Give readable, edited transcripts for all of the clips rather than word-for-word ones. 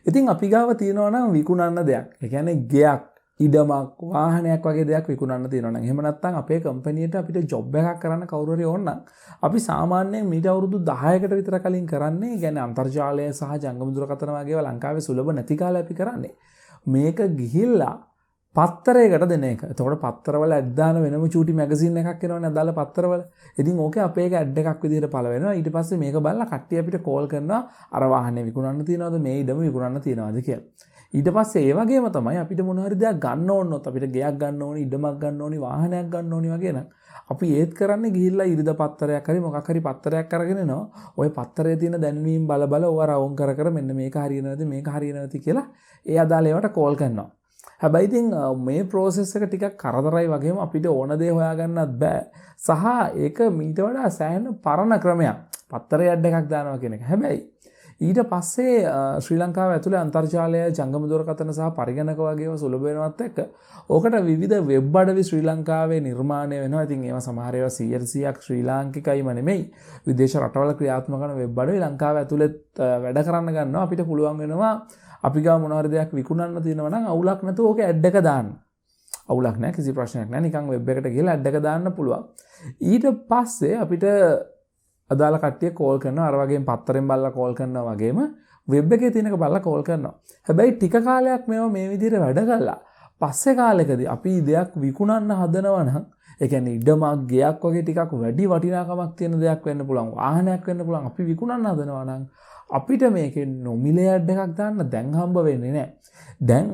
ඉතින් අපි ගාව තියෙනවා නම් විකුණන්න දෙයක්. ඒ කියන්නේ ගෙයක්, ඉඩමක්, වාහනයක් වගේ දෙයක් විකුණන්න තියෙනවා නම් එහෙම නැත්නම් අපේ කම්පැනියට අපිට ජොබ් එකක් කරන්න කවුරු හරි ඕන නම් අපි සාමාන්‍යයෙන් මීට අවුරුදු 10කට විතර කලින් කරන්නේ කියන්නේ අන්තර්ජාලය සහ ජංගම දුරකථන වගේ ඒවා ලංකාවේ සුලභ නැති කාලේ අපි කරන්නේ. මේක ගිහිල්ලා පත්තරයකට දෙන එක. එතකොට පත්තරවල ඇඩ් දාන වෙනම චූටි මැගසින් එකක් එනවනේ අදාළ පත්තරවල. ඉතින් ඕකේ අපේ එක ඇඩ් එකක් විදිහට පළ වෙනවා. ඊට පස්සේ මේක බලලා කට්ටිය අපිට කෝල් කරනවා අර වාහනේ විකුණන්න තියනවද මේ ඉඩම විකුණන්න තියනවද කියලා. ඊට පස්සේ ඒ වගේම තමයි අපිට මොන හරි දෙයක් ගන්න ඕනොත් අපිට ගෙයක් ගන්න ඕනි, ඉඩමක් ගන්න ඕනි, වාහනයක් ගන්න ඕනි වගේ නම් අපි ඒත් කරන්නේ ගිහිල්ලා ඉරිද පත්තරයක් හරි මොකක් හරි පත්තරයක් අරගෙන එනවා. ওই පත්තරයේ තියෙන දැන්වීම් බල බල ඕවා රවුම් කර කර මෙන්න මේක හරියනවද මේක හරියනවද කියලා ඒ අදාළ ඒවාට කෝල් කරනවා. හැබැයි ඉතින් මේ process එක ටිකක් කරදරයි වගේම අපිට ඕන දේ හොයාගන්නත් බෑ. සහ ඒක මීට වඩා සෑහෙන පරණ ක්‍රමයක්. පත්තරේ ඇඩ් එකක් දානවා කියන එක. හැබැයි ඊට පස්සේ ශ්‍රී ලංකාව ඇතුලේ අන්තර්ජාලය ජංගම දුරකථන සහ පරිගණක වගේම සුලභ වෙනවත් එක්ක ඕකට විවිධ වෙබ් අඩවි ශ්‍රී ලංකාවේ නිර්මාණය වෙනවා. ඉතින් ඒවා සමහර ඒවා 100%ක් ශ්‍රී ලාංකිකයිම නෙමෙයි. විදේශ රටවල ක්‍රියාත්මක කරන වෙබ් අඩවි ලංකාව ඇතුලේ වැඩ කරන්න ගන්නවා. අපිට පුළුවන් වෙනවා අපි ගාව මොන හරි දෙයක් විකුණන්න තියෙනවා නම් අවුලක් නැතුව ඕකේ ඇඩ් එක දාන්න. අවුලක් නැහැ කිසි ප්‍රශ්නයක් නැහැ. නිකන් වෙබ් එකට ගිහලා ඇඩ් එක දාන්න පුළුවන්. ඊට පස්සේ අපිට අදාළ කට්ටිය කෝල් කරනවා. අර වගේම පත්තරෙන් බලලා කෝල් කරනවා වගේම වෙබ් එකේ තියෙනක බලලා කෝල් කරනවා. හැබැයි ටික කාලයක් මේවා මේ විදිහට වැඩ කළා. පස්සේ කාලෙකදී අපි දෙයක් විකුණන්න හදනවා නම් ඒ කියන්නේ ඉඩමක් ගෙයක් වගේ ටිකක් වැඩි වටිනාකමක් තියෙන දෙයක් වෙන්න පුළුවන්. වාහනයක් වෙන්න පුළුවන්. අපි විකුණන්න හදනවා නම් අපිට මේකේ නොමිලේ ඇඩ් එකක් දාන්න දැන් හම්බ වෙන්නේ නැහැ. දැන්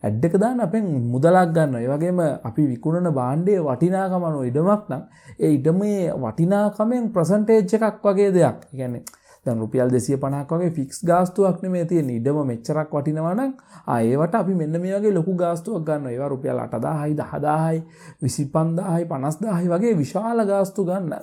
ඇඩ් එක දාන්න අපෙන් මුදලක් ගන්නවා. ඒ වගේම අපි විකුණන භාණ්ඩයේ වටිනාකම අනුව ඉඩමක් නම් ඒ ඉඩමේ වටිනාකමෙන් percentage එකක් වගේ දෙයක්. ඒ කියන්නේ දැන් රුපියල් 250ක් වගේ ෆික්ස් ගාස්තුවක් නෙමෙයි තියෙන්නේ. ඉඩම මෙච්චරක් වටිනවා නම් ඒවට අපි මෙන්න මේ වගේ ලොකු ගාස්තුවක් ගන්නවා. ඒවා රුපියල් 8000යි 10000යි 25000යි 50000යි වගේ විශාල ගාස්තු ගන්න.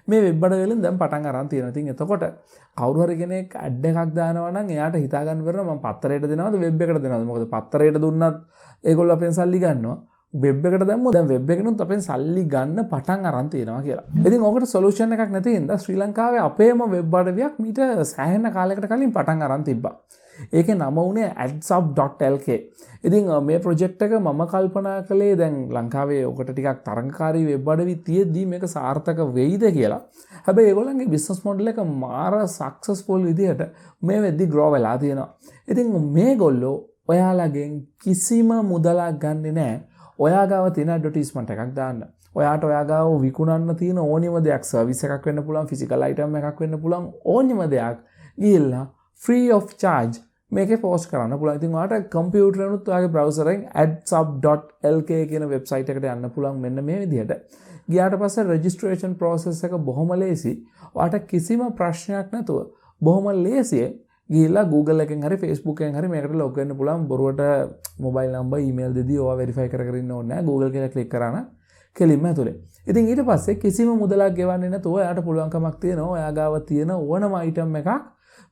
මේ වෙබ් අඩවිවලින් දැන් පටන් අරන් තියෙනවා. ඉතින් එතකොට කවුරු හරි කෙනෙක් ඇඩ් එකක් දානවා නම් එයාට හිතා ගන්න බැරි මම පත්තරයට දෙනවද වෙබ් එකට දෙනවද? මොකද පත්තරයට දුන්නත් ඒගොල්ලෝ අපෙන් සල්ලි ගන්නවා. වෙබ් එකට දැම්මොත් දැන් වෙබ් එකෙනුත් අපෙන් සල්ලි ගන්න පටන් අරන් තියෙනවා කියලා. ඉතින් ඕකට සොලියුෂන් එකක් නැති හින්දා ශ්‍රී ලංකාවේ අපේම වෙබ් අඩවියක් මීට සෑහෙන කාලයකට කලින් පටන් අරන් තිබ්බා. ඒකේ නම උනේ adsup.lk. ඉතින් මේ ප්‍රොජෙක්ට් එක මම කල්පනා කළේ දැන් ලංකාවේ ඔකට ටිකක් තරංගකාරී වෙබ් අඩවි තියෙද්දි මේක සාර්ථක වෙයිද කියලා. හැබැයි ඒගොල්ලන්ගේ බිස්නස් මොඩල් එක මාර සක්සස්ෆුල් විදිහට මේ වෙද්දි ග්‍රෝ වෙලා තියෙනවා. ඉතින් මේගොල්ලෝ ඔයාලගෙන් කිසිම මුදලක් ගන්නෙ නැහැ. ඔයා ගාව තියෙන ඇඩ්වර්ටයිස්මන්ට් එකක් දාන්න. ඔයාට ඔයා ගාව විකුණන්න තියෙන ඕනිම දෙයක් සර්විස් එකක් වෙන්න පුළුවන්, ෆිසිකල් අයිටම් එකක් වෙන්න පුළුවන්, ඕනිම දෙයක් ගිහිල්ලා free of charge මේකේ පෝස්ට් කරන්න පුළුවන්. ඉතින් ඔයාලට කම්පියුටර් එකනොත් ඔයාගේ බ්‍රවුසර් එකෙන් adsup.lk කියන වෙබ්සයිට් එකට යන්න පුළුවන් මෙන්න මේ විදිහට. ගියාට පස්සේ රෙජිස්ට්‍රේෂන් process එක බොහොම ලේසි. ඔයාලට කිසිම ප්‍රශ්නයක් නැතුව බොහොම ලේසියෙන් ගිහිල්ලා Google එකෙන් හරි Facebook එකෙන් හරි මේකට ලොග් වෙන්න පුළුවන්. බොරුවට මොබයිල් නම්බර් ඊමේල් දෙදී ඔයා වෙරිෆයි කර කර ඉන්න ඕනේ නැහැ. Google කියලා ක්ලික් කරාම කෙලින්ම ඇතුලේ. ඉතින් ඊට පස්සේ කිසිම මුදලක් ගෙවන්නේ නැතුව ඔයාට පුළුවන්කමක් තියෙනවා ඔයා ගාව තියෙන ඕනම item එකක්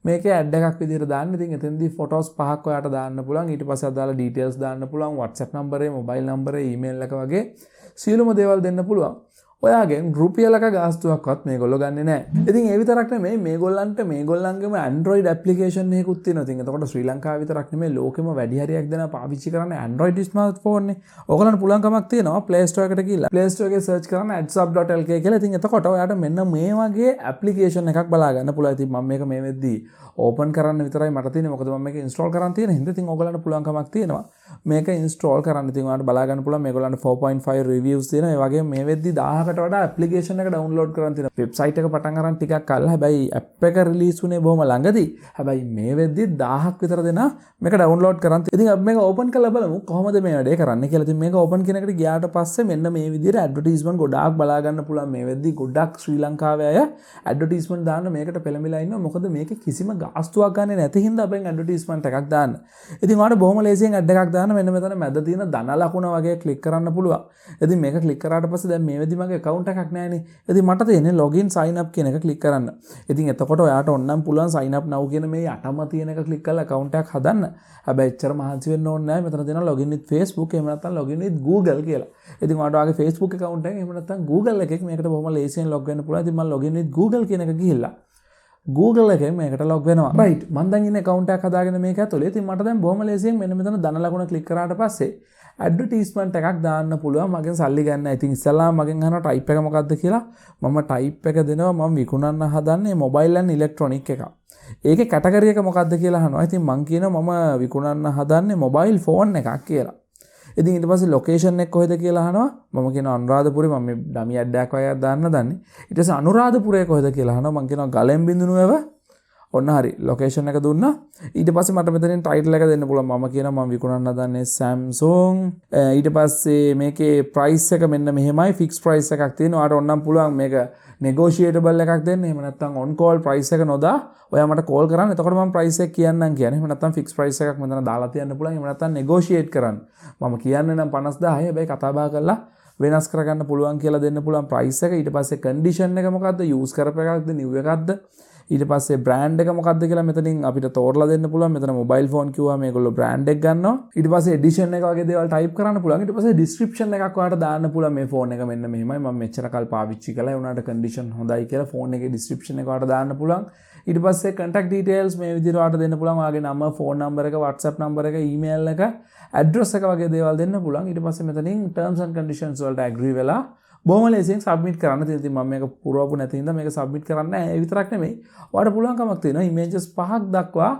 මේකේ ඇඩ් එකක් විදිහට දාන්න. ඉතින් එතෙන්දී ෆොටෝස් 5ක් ඔයාට දාන්න පුළුවන්. ඊට පස්සේ අදාළ ඩීටේල්ස් දාන්න පුළුවන්. WhatsApp නම්බරේ, මොබයිල් නම්බරේ, ඊමේල් එක වගේ සියලුම දේවල් දෙන්න පුළුවන්. ඔයාගෙන් රුපියලක ගාස්තුවක්වත් මේගොල්ලෝ ගන්නෙ නැහැ. ඉතින් ඒ විතරක් නෙමෙයි මේගොල්ලන්ගේම Android application එකකුත් තියෙනවා. ඉතින් එතකොට ශ්‍රී ලංකාව විතරක් නෙමෙයි ලෝකෙම වැඩි හරියක් දෙනා පාවිච්චි කරන්නේ Android smartphone නේ. ඕගොල්ලන්ට පුළුවන්කමක් තියෙනවා Play Store එකට ගිහලා Play Store එකේ search කරන්න adsup.lk කියලා. ඉතින් එතකොට ඔයාට මෙන්න මේ වගේ application එකක් බලා ගන්න පුළුවන්. ඉතින් මම මේක මේ වෙද්දී ඕපන් කරන්න විතරයි මට තියෙන්නේ. මොකද මම මේක ඉන්ස්ටෝල් කරන් තියෙන හින්දා ඉතින් ඕගොල්ලන්ට පුළුවන්කමක් තියෙනවා මේක ඉන්ස්ටෝල් කරන්න. ඉතින් ඔයාලට බලා ගන්න පුළුවන් මේගොල්ලන්ට 4.5 reviews තියෙනවා. ඒ වගේම මේ වෙද්දී 1000කට වඩා ඇප්ලිකේෂන් එක ඩවුන්ලෝඩ් කරන් තියෙනවා. වෙබ්සයිට් එක පටන් අරන් ටිකක් කල්ලා. හැබැයි ඇප් එක රිලීස් වුණේ බොහොම ළඟදී. හැබැයි මේ වෙද්දී 1000ක් විතර දෙනා මේක ඩවුන්ලෝඩ් කරන් තියෙනවා. ඉතින් අපි මේක ඕපන් කරලා බලමු කොහොමද මේ වැඩේ කරන්නේ කියලා. ඉතින් මේක ඕපන් කියන එකට ගියාට පස්සේ මෙන්න මේ විදිහට ඇඩ්වර්ටයිස්මන්ට් ගොඩාක් බලා ගන්න පුළුවන්. මේ වෙද්දී ගොඩක් ශ්‍රී ලංකාවේ අය ඇඩ්වර්ටයිස්මන්ට් දාන්න මේකට පෙළඹිලා ඉන්නවා. මොකද මේකේ කිසිම ගාස්තුවක් ගන්න නැති හින්දා අපෙන් ඇඩ්වර්ටයිස්මන්ට් එකක් දාන්න. ඉතින් ඔයාලට බොහොම ලේසියෙන් ඇඩ් එකක් දාන්න මෙන්න මෙතන මැද තියෙන ධන ලකුණ වගේ ක්ලික් කරන්න පුළුවන්. ඉතින් මේක ක්ලික් කරාට පස්සේ දැන් මේ වෙද්දි මගේ account එකක් නැහැ නේ. ඉතින් මට තියෙන්නේ login sign up කියන එක ක්ලික් කරන්න. ඉතින් එතකොට ඔයාට ඕනනම් පුළුවන් sign up now කියන මේ යටම තියෙන එක ක්ලික් කරලා account එකක් හදන්න. හැබැයි එච්චර මහන්සි වෙන්න ඕනේ නැහැ. මෙතන තියෙනවා login with Facebook එහෙම නැත්නම් login with Google කියලා. ඉතින් ඔයාට ඔයාගේ Facebook account එකෙන් එහෙම නැත්නම් Google එකෙන් මේකට බොහොම ලේසියෙන් log වෙන්න පුළුවන්. ඉතින් මම login with Google කියන එක ගිහිල්ලා Google එකෙන් මේකට log වෙනවා. right මම දැන් ඉන්නේ account එකක් හදාගෙන මේක ඇතුලේ. ඉතින් මට දැන් බොහොම ලේසියෙන් මෙන්න මෙතන ධන ලකුණ click කරාට පස්සේ ඇඩ්වර්ටයිස්මන්ට් එකක් දාන්න පුළුවන්. මගෙන් සල්ලි ගන්න. ඉතින් ඉස්සෙල්ලාම මගෙන් අහනවා type එක මොකක්ද කියලා. මම type එක දෙනවා. මම විකුණන්න හදන්නේ mobile and electronic එකක්. ඒකේ කැටගරි එක මොකක්ද කියලා අහනවා. ඉතින් මං කියනවා මම විකුණන්න හදන්නේ mobile phone එකක් කියලා. ඉතින් ඊට පස්සේ ලොකේෂන් එක කොහෙද කියලා අහනවා. මම කියනවා අනුරාධපුරේ. මම මේ ඩමි ඇඩ් එකක් වගේ දාන්න දන්නේ. ඊට පස්සේ අනුරාධපුරේ කොහෙද කියලා අහනවා. මං කියනවා ගලෙන් බිඳුනුවව. ඔන්න හරි ලොකේෂන් එක දුන්නා. ඊට පස්සේ මට මෙතනින් ටයිටල් එක දෙන්න පුළුවන්. මම කියනවා මම විකුණන්න හදන්නේ Samsung. ඊට පස්සේ මේකේ price එක මෙන්න මෙහෙමයි. fixed price එකක් තියෙනවා. ඔයාලට ඕනම් පුළුවන් මේක negotiable එකක් දෙන්න. එහෙම නැත්නම් on call price එක නොදා ඔයා මට call කරන්න. එතකොට මම price එක කියන්නම් කියන්නේ. එහෙම නැත්නම් fixed price එකක් මෙතන දාලා තියන්න පුළුවන්. එහෙම නැත්නම් negotiate කරන්න. මම කියන්නේ නම් 50000. හැබැයි කතා බහ කරලා වෙනස් කරගන්න පුළුවන් කියලා දෙන්න පුළුවන් price එක. ඊට පස්සේ condition එක මොකද්ද? use කරපු එකක්ද new එකක්ද? ඊට පස්සේ brand එක මොකක්ද කියලා මෙතනින් අපිට තෝරලා දෙන්න පුළුවන්. මෙතන mobile phone කිව්වා මේගොල්ලෝ brand එක ගන්නවා. ඊට පස්සේ edition එක වගේ දේවල් type කරන්න පුළුවන්. ඊට පස්සේ description එකක් ඔයාලට දාන්න පුළුවන්. මේ phone එක මෙන්න මෙහෙමයි. මම මෙච්චර කල් පාවිච්චි කළා. ඒ උනාට condition හොඳයි කියලා phone එකේ description එක ඔයාලට දාන්න පුළුවන්. ඊට පස්සේ contact details මේ විදිහට ඔයාලට දෙන්න පුළුවන්. ඔයාගේ නම, phone number එක, WhatsApp number එක, email එක, address එක වගේ දේවල් දෙන්න පුළුවන්. ඊට පස්සේ මෙතනින් terms and conditions වලට agree වෙලා බොහොම ලේසියෙන් සබ්මිට් කරන්න තියෙනවා. ඉතින් මම මේක පුරවපු නැති හින්දා මේක සබ්මිට් කරන්න නැහැ. ඒ විතරක් නෙමෙයි. ඔයාලට පුළුවන්කමක් තියෙනවා images 5ක් දක්වා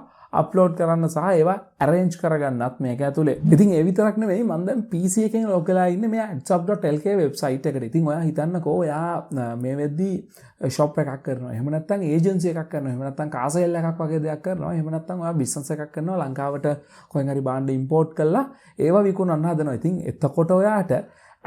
අප්ලෝඩ් කරන්න සහ ඒවා arrange කරගන්නත් මේක ඇතුලේ. ඉතින් ඒ විතරක් නෙමෙයි මම දැන් PC එකෙන් log වෙලා ඉන්නේ මේ adsup.lk website එකට. ඉතින් ඔයා හිතන්නකෝ ඔයා මේ වෙද්දී shop එකක් කරනවා. එහෙම නැත්නම් agency එකක් කරනවා. එහෙම නැත්නම් car sale එකක් වගේ දෙයක් කරනවා. එහෙම නැත්නම් ඔයා business එකක් කරනවා. ලංකාවට කොහෙන් හරි භාණ්ඩ import කරලා ඒවා විකුණන්න හදනවා. ඉතින් එතකොට ඔයාට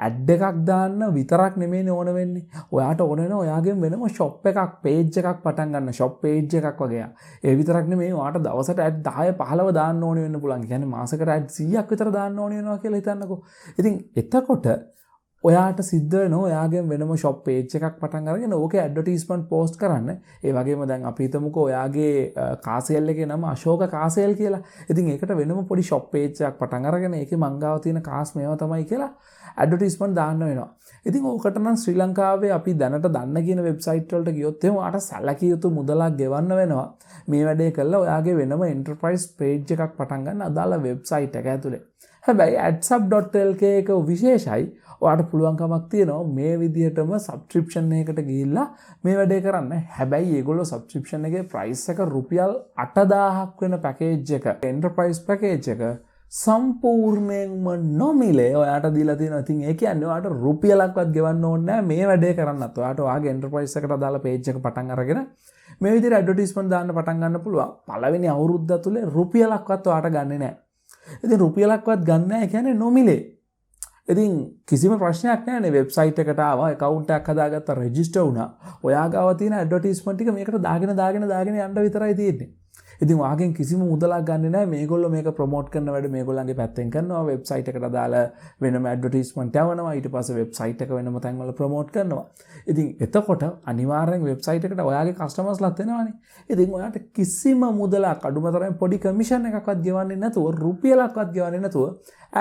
ඇඩ් එකක් දාන්න විතරක් නෙමෙයි ඕන වෙන්නේ. ඔයාට ඕන වෙන ඔයාගෙන් වෙනම shop එකක් page එකක් පටන් ගන්න shop page එකක් වගේ. ඒ විතරක් නෙමෙයි ඔයාට දවසට ඇඩ් 10 15 දාන්න ඕන වෙන්න පුළුවන්. කියන්නේ මාසෙකට ඇඩ් 100ක් විතර දාන්න ඕන වෙනවා කියලා හිතන්නකෝ. ඉතින් එතකොට ඔයාට සිද්ධ වෙනවා ඔයාගෙන් වෙනම shop page එකක් පටන් අරගෙන ඕකේ advertisement post කරන්න. ඒ වගේම දැන් අපි හිතමුකෝ ඔයාගේ car sale එකේ නම අශෝක car sale කියලා. ඉතින් ඒකට වෙනම පොඩි shop page එකක් පටන් අරගෙන ඒකේ මංගාව තියෙන cars මේවා තමයි කියලා ඇඩ්වර්ටයිස්මන්ට් දාන්න වෙනවා. ඉතින් ඕකට නම් ශ්‍රී ලංකාවේ අපි දැනට දන්න කියන වෙබ්සයිට් වලට ගියොත් එහෙම ඔයාට සැලකිය යුතු මුදලක් ගෙවන්න වෙනවා. මේ වැඩේ කළා ඔයාගේ වෙනම එන්ටර්ප්‍රයිස් පේජ් එකක් පටන් ගන්න අදාළ වෙබ්සයිට් එක ඇතුලේ. හැබැයි adsup.lk එක විශේෂයි. ඔයාට පුළුවන්කමක් තියෙනවා මේ විදිහටම සබ්ස්ක්‍රිප්ෂන් එකකට ගිහිල්ලා මේ වැඩේ කරන්න. හැබැයි ඒගොල්ලෝ සබ්ස්ක්‍රිප්ෂන් එකේ ප්‍රයිස් එක රුපියල් 8000ක් වෙන පැකේජ් එක එන්ටර්ප්‍රයිස් පැකේජ් එක සම්පූර්ණයෙන්ම නොමිලේ ඔයාට දීලා තියෙනවා. ඉතින් ඒ කියන්නේ ඔයාට රුපියලක්වත් ගෙවන්න ඕනේ නැහැ මේ වැඩේ කරන්නත්. ඔයාට ඔයාගේ එන්ටර්ප්‍රයිස් එකට අදාළ පේජ් එක පටන් අරගෙන මේ විදිහට ඇඩ්වර්ටයිස්මන්ට් දාන්න පටන් ගන්න පුළුවන්. පළවෙනි අවුරුද්ද ඇතුලේ රුපියලක්වත් ඔයාට ගන්නෙ නැහැ. ඉතින් රුපියලක්වත් ගන්න නැහැ කියන්නේ නොමිලේ. ඉතින් කිසිම ප්‍රශ්නයක් නැහැ නේ. වෙබ්සයිට් එකට ආවා, account එකක් හදාගත්තා, රෙජිස්ටර් වුණා. ඔයා ගාව තියෙන ඇඩ්වර්ටයිස්මන්ට් ටික මේකට දාගෙන යන්න විතරයි තියෙන්නේ. ඉතින් වාගෙන් කිසිම මුදලක් ගන්න නැහැ. මේගොල්ලෝ මේක ප්‍රොමෝට් කරන වැඩ මේගොල්ලන්ගේ පැත්තෙන් කරනවා. වෙබ්සයිට් එකට අදාළ වෙනම ඇඩ්වර්ටයිස්මන්ට් යවනවා. ඊට පස්සේ වෙබ්සයිට් එක වෙනම තැන්වල ප්‍රොමෝට් කරනවා. ඉතින් එතකොට අනිවාර්යෙන් වෙබ්සයිට් එකට ඔයාගේ කස්ටමර්ස්ලාත් එනවානේ. ඉතින් ඔයාට කිසිම මුදලක් අඩුම තරමේ පොඩි කමිෂන් එකක්වත් ගෙවන්නේ නැතුව රුපියලක්වත් ගෙවන්නේ නැතුව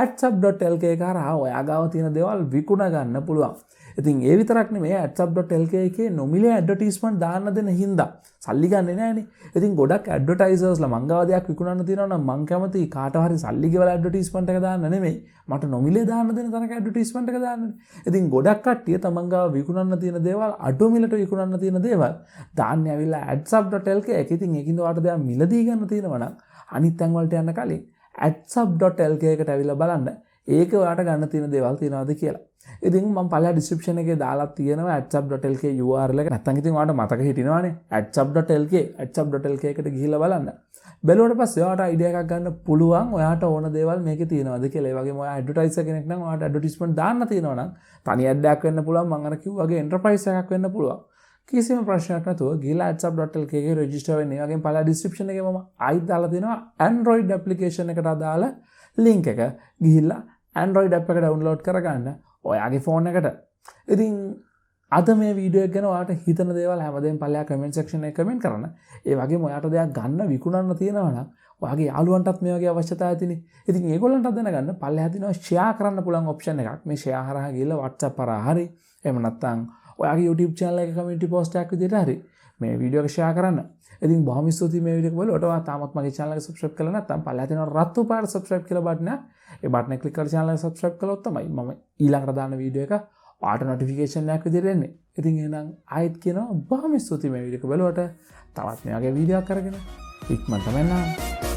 adsup.lk කරා ඔයා ගාව තියෙන දේවල් විකුණ ගන්න පුළුවන්. ඉතින් ඒ විතරක් නෙමෙයි adsup.lk එකේ නොමිලේ ඇඩ්වර්ටයිස්මන්ට් දාන්න දෙන හින්දා සල්ලි ගන්නෙ නෑනේ. ඉතින් ගොඩක් ඇඩ්වර්ටයිසර්ස්ලා මං ගාව දෙයක් විකුණන්න තියෙනවා නම් මං කැමති කාට හරි සල්ලි ගෙවලා ඇඩ්වර්ටයිස්මන්ට් එක දාන්න නෙමෙයි. මට නොමිලේ දාන්න දෙන තැනක ඇඩ්වර්ටයිස්මන්ට් එක දාන්නනේ. ඉතින් ගොඩක් කට්ටිය තමන් ගාව විකුණන්න තියෙන දේවල් අඩු මිලට විකුණන්න තියෙන දේවල් දාන්න ඇවිල්ලා adsup.lk එක. ඉතින් ඒකින්ද ඔයාලට දෙයක් මිලදී ගන්න තියෙනවා නම් අනිත් තැන් වලට යන්න කලින් adsup.lk එකට ඇවිල්ලා බලන්න. ඒක ඔයාට ගන්න තියෙන දේවල් තියනවාද කියලා. ඉතින් මම පළවෙනි ඩිස්ක්‍රිප්ෂන් එකේ දාලා තියෙනවා adsup.lk URL එක. නැත්නම් ඉතින් ඔයාලට මතක හිටිනවනේ adsup.lk එකට ගිහිල්ලා බලන්න. බැලුවට පස්සේ ඔයාලට අයිඩියා එකක් ගන්න පුළුවන් ඔයාට ඕන දේවල් මේකේ තියෙනවද කියලා. ඒ වගේම ඔයා ඇඩ්වර්ටයිසර් කෙනෙක් නම් ඔයාට ඇඩ්වර්ටයිස්මන්ට් දාන්න තියෙනවා නම් තනි ඇඩ් එකක් වෙන්න පුළුවන්. මම අර කිව්වා වගේ එන්ටර්ප්‍රයිස් එකක් වෙන්න පුළුවන්. කිසිම ප්‍රශ්නයක් නැතුව ගිහිල්ලා adsup.lk එකේ රෙජිස්ටර් වෙන්න. ඒ වගේම පළවෙනි ඩිස්ක්‍රිප්ෂන් එකේ මම ආයිත් දාලා තියෙනවා Android application එකට අදාළ link එක. ගිහිල්ලා Android app එක download කරගන්න ඔයාගේ ෆෝන් එකට. ඉතින් අද මේ වීඩියෝ එක ගැන ඔයාට හිතන දේවල් හැමදේම පල්ලෙහා කමෙන්ට් සෙක්ෂන් එකේ කමෙන්ට් කරන්න. ඒ වගේම ඔයාට දෙයක් ගන්න විකුණන්න තියෙනවා නම් ඔයාගේ යාළුවන්ටත් මේ වගේ අවශ්‍යතාවය තියෙන්නේ. ඉතින් ඒගොල්ලන්ට දැනගන්න පල්ලෙහා තියෙනවා ෂෙයා කරන්න පුළුවන් ඔප්ෂන් එකක්. මේ ෂෙයා හරහා ගිහලා WhatsApp හරහා හරි එහෙම නැත්නම් ඔයාගේ YouTube channel එකේ community post එකක් විදිහට හරි මේ වීඩියෝ එක ෂෙයා කරන්න. ඉතින් බොහොම ස්තුතියි මේ වීඩියෝ එක බලුවට. ඔයා තාමත් මගේ channel එක subscribe කරලා නැත්නම් පල්ලෙහා තියෙන රතු පාට subscribe කියලා බටන් එක. ඒ බටන් එක click කරලා channel එක subscribe කළොත් තමයි මම ඊළඟට දාන වීඩියෝ එක ඔයාට notification එකක් විදිහට එන්නේ. ඉතින් එහෙනම් ආයෙත් කියනවා බොහොම ස්තුතියි මේ වීඩියෝ එක බලුවට. තවත් මේ වගේ වීඩියෝ එකක් අරගෙන ඉක්මනටම එන්න.